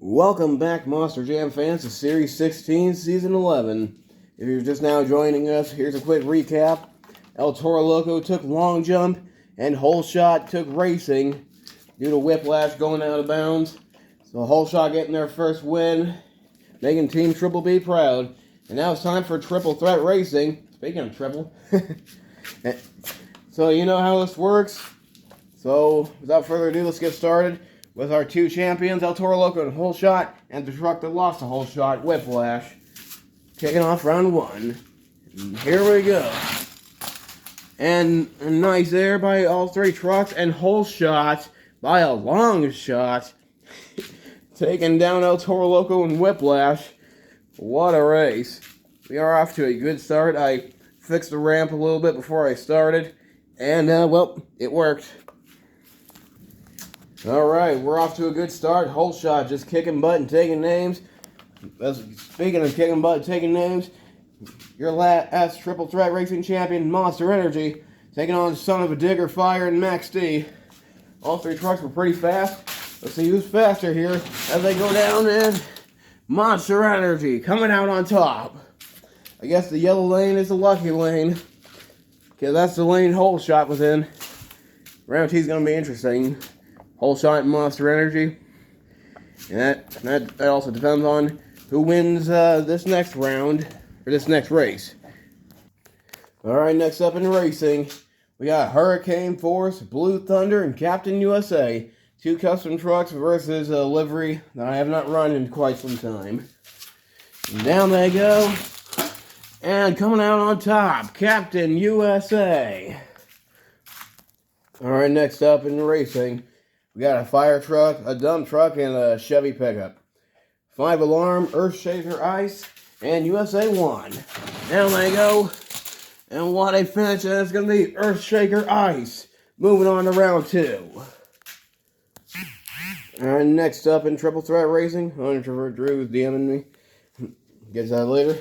Welcome back, Monster Jam fans, to Series 16, Season 11. If you're just now joining us, here's a quick recap. El Toro Loco took long jump, and Hole Shot took racing due to Whiplash going out of bounds. So Hole Shot getting their first win, making Team Triple B proud. And now it's time for Triple Threat Racing. Speaking of triple. So you know how this works. So without further ado, let's get started with our two champions, El Toro Loco and Hole Shot, and the truck that lost to Hole Shot, Whiplash. Kicking off round one. And here we go. And a nice air by all three trucks, and Hole Shot, by a long shot, taking down El Toro Loco and Whiplash. What a race. We are off to a good start. I fixed the ramp a little bit before I started, and, well, it worked. Alright, we're off to a good start. Hole Shot just kicking butt and taking names. Speaking of kicking butt and taking names, your last Triple Threat Racing champion, Monster Energy, taking on Son of a Digger, Fire, and Max D. All three trucks were pretty fast. Let's see who's faster here as they go down, and Monster Energy coming out on top. I guess the yellow lane is the lucky lane, because that's the lane Hole Shot was in. Round T's going to be interesting. Hole Shot and Monster Energy. And that also depends on who wins this next round, or this next race. Alright, next up in racing, we got Hurricane Force, Blue Thunder, and Captain USA. Two custom trucks versus a livery that I have not run in quite some time. And down they go. And coming out on top, Captain USA. Alright, next up in racing, we got a fire truck, a dump truck, and a Chevy pickup. 5 Alarm, Earthshaker Ice, and USA won. Down they go. And what a finish, and it's going to be Earthshaker Ice. Moving on to round 2. Alright, next up in Triple Threat Racing, Introvert Drew is DMing me. Gets that later.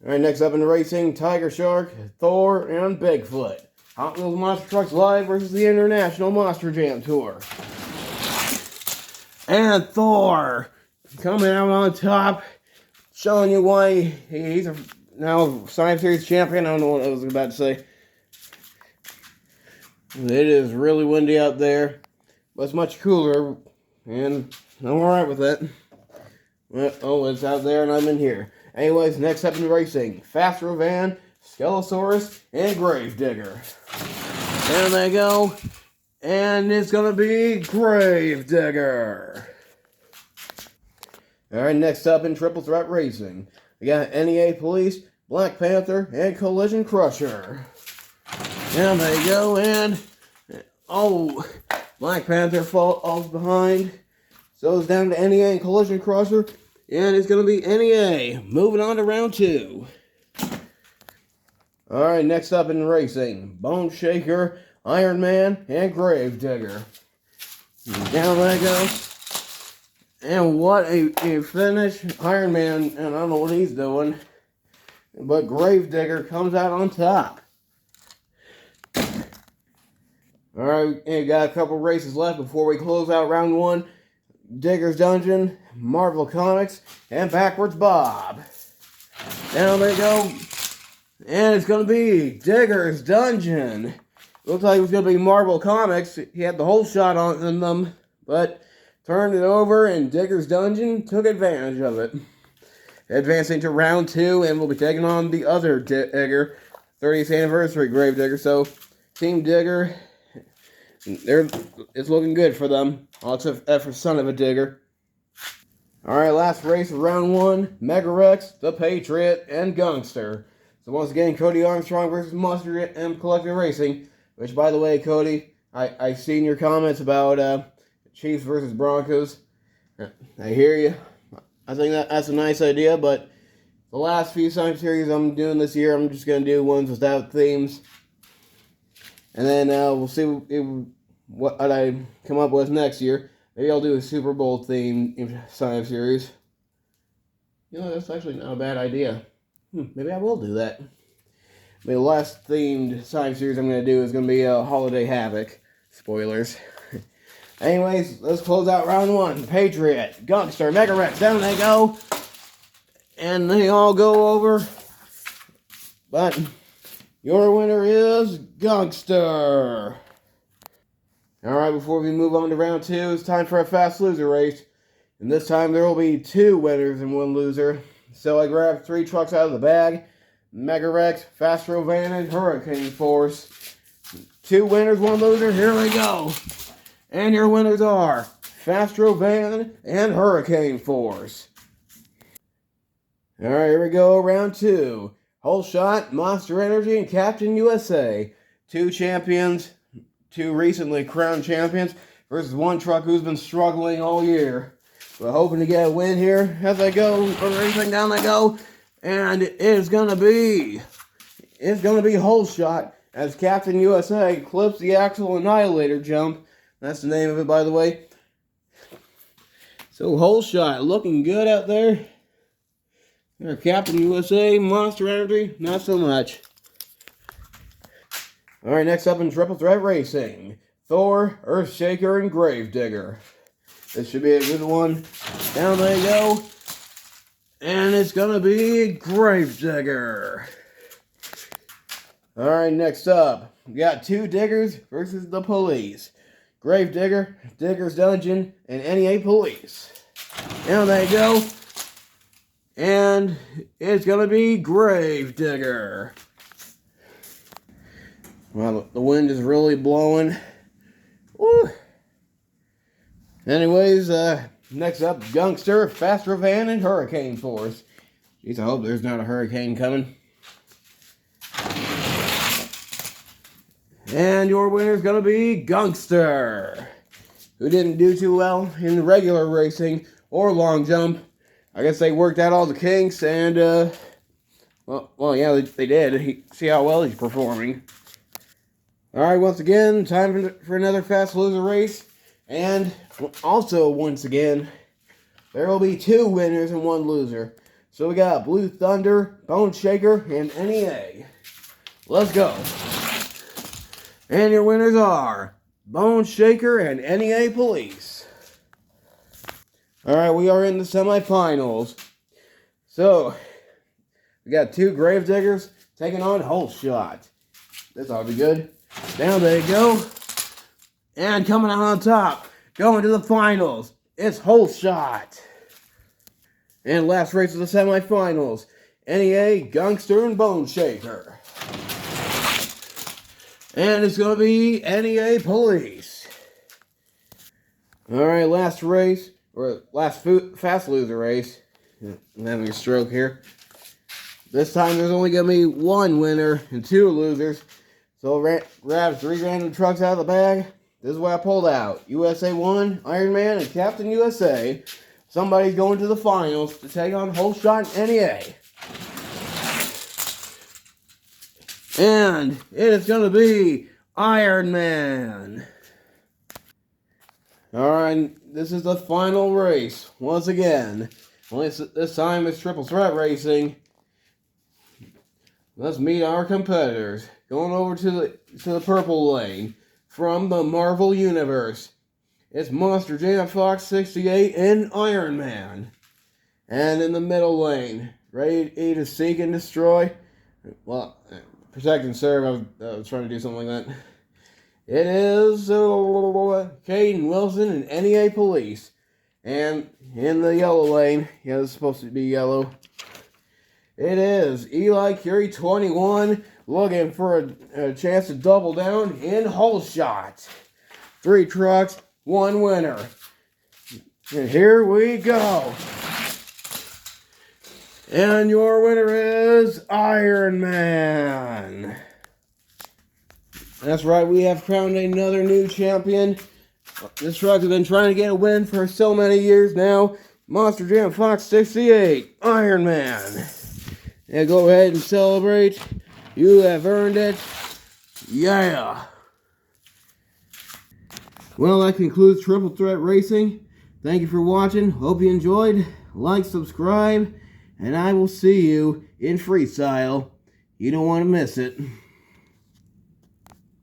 Alright, next up in racing, Tiger Shark, Thor, and Bigfoot. Hot Wheels Monster Trucks Live versus the International Monster Jam Tour. And Thor coming out on top, showing you why he's now Science Series champion. I don't know what I was about to say. It is really windy out there, but it's much cooler, and I'm alright with it. Oh, it's out there and I'm in here. Anyways, next up in racing, Fast Rovan, Skelosaurus, and Gravedigger. There they go. And it's going to be Gravedigger. Alright, next up in Triple Threat Racing, we got NEA Police, Black Panther, and Collision Crusher. There they go, and oh, Black Panther falls behind. So it's down to NEA and Collision Crusher, and it's going to be NEA. Moving on to round 2. Alright, next up in racing, Bone Shaker, Iron Man, and Gravedigger. Down they go. And what a finish. Iron Man, and I don't know what he's doing, but Gravedigger comes out on top. Alright, we got a couple races left before we close out round 1. Digger's Dungeon, Marvel Comics, and Backwards Bob. Down they go. And it's going to be Digger's Dungeon. Looks like it was going to be Marvel Comics. He had the whole shot on them, but turned it over, and Digger's Dungeon took advantage of it. Advancing to round 2, and we'll be taking on the other Digger, 30th anniversary Gravedigger. So, Team Digger, it's looking good for them. All except for Son of a Digger. Alright, last race of round 1, Mega Rex, The Patriot, and Gangster. So once again, Cody Armstrong versus Monster M Collective Racing. Which, by the way, Cody, I seen your comments about Chiefs versus Broncos. I hear you. I think that's a nice idea, but the last few Science Series I'm doing this year, I'm just going to do ones without themes. And then we'll see what I come up with next year. Maybe I'll do a Super Bowl theme Science Series. You know, that's actually not a bad idea. Maybe I will do that. The last themed Science Series I'm going to do is going to be Holiday Havoc. Spoilers. Anyways, let's close out round one. Patriot, Gunkster, Mega Rex, down they go. And they all go over. But your winner is Gunkster. Alright, before we move on to round two, it's time for a fast loser race. And this time there will be 2 winners and 1 loser. So I grabbed 3 trucks out of the bag. Mega Rex, Fastro Van, and Hurricane Force. 2 winners, 1 loser. Here we go. And your winners are Fastro Van and Hurricane Force. Alright, here we go. Round 2. Whole Shot, Monster Energy, and Captain USA. 2 champions, 2 recently crowned champions, versus 1 truck who's been struggling all year. We're hoping to get a win here as they go, racing down they go. And it's gonna be Whole Shot as Captain USA clips the Axle Annihilator jump. That's the name of it, by the way. So Whole Shot looking good out there. Our Captain USA, Monster Energy, not so much. Alright, next up in Triple Threat Racing, Thor, Earthshaker, and Gravedigger. This should be a good one. Down they go. And it's gonna be Gravedigger. Alright, next up, we got 2 Diggers versus the Police. Gravedigger, Digger's Dungeon, and NEA Police. Down they go. And it's gonna be Gravedigger. Well, the wind is really blowing. Woo. Anyways, next up, Gunkster, Fastro Van, and Hurricane Force. Jeez, I hope there's not a hurricane coming. And your winner's gonna be Gunkster, who didn't do too well in regular racing or long jump. I guess they worked out all the kinks, and, well, yeah, they did. See how well he's performing. Alright, once again, time for another fast loser race. And also, once again, there will be 2 winners and 1 loser. So we got Blue Thunder, Bone Shaker, and NEA. Let's go. And your winners are Bone Shaker and NEA Police. Alright, we are in the semifinals. So, we got 2 Gravediggers taking on Whole Shot. This ought to be good. Down they go. And coming out on top, going to the finals, it's Whole Shot. And last race of the semifinals, NEA, Gunkster, and Bone Shaker. And it's going to be NEA Police. Alright, last race, or last fast loser race. I'm having a stroke here. This time there's only going to be 1 winner and 2 losers. So grab 3 random trucks out of the bag. This is what I pulled out. USA 1, Iron Man, and Captain USA. Somebody's going to the finals to take on Whole Shot and NEA. And it is going to be Iron Man. Alright, this is the final race. Once again. Only this time it's Triple Threat Racing. Let's meet our competitors. Going over to the purple lane from the Marvel Universe. It's Monster Jam Fox 68 and Iron Man. And in the middle lane, ready to seek and destroy. Well, protect and serve. I was trying to do something like that. It is Caden Wilson and NEA Police. And in the yellow lane, yeah, it's supposed to be yellow. It is Eli Curie 21 looking for a chance to double down in Whole Shot. 3 trucks, 1 winner. And here we go. And your winner is Iron Man. That's right, we have crowned another new champion. This truck has been trying to get a win for so many years now. Monster Jam Fox 68, Iron Man. Yeah, go ahead and celebrate. You have earned it. Yeah. Well, that concludes Triple Threat Racing. Thank you for watching. Hope you enjoyed. Like, subscribe, and I will see you in freestyle. You don't want to miss it.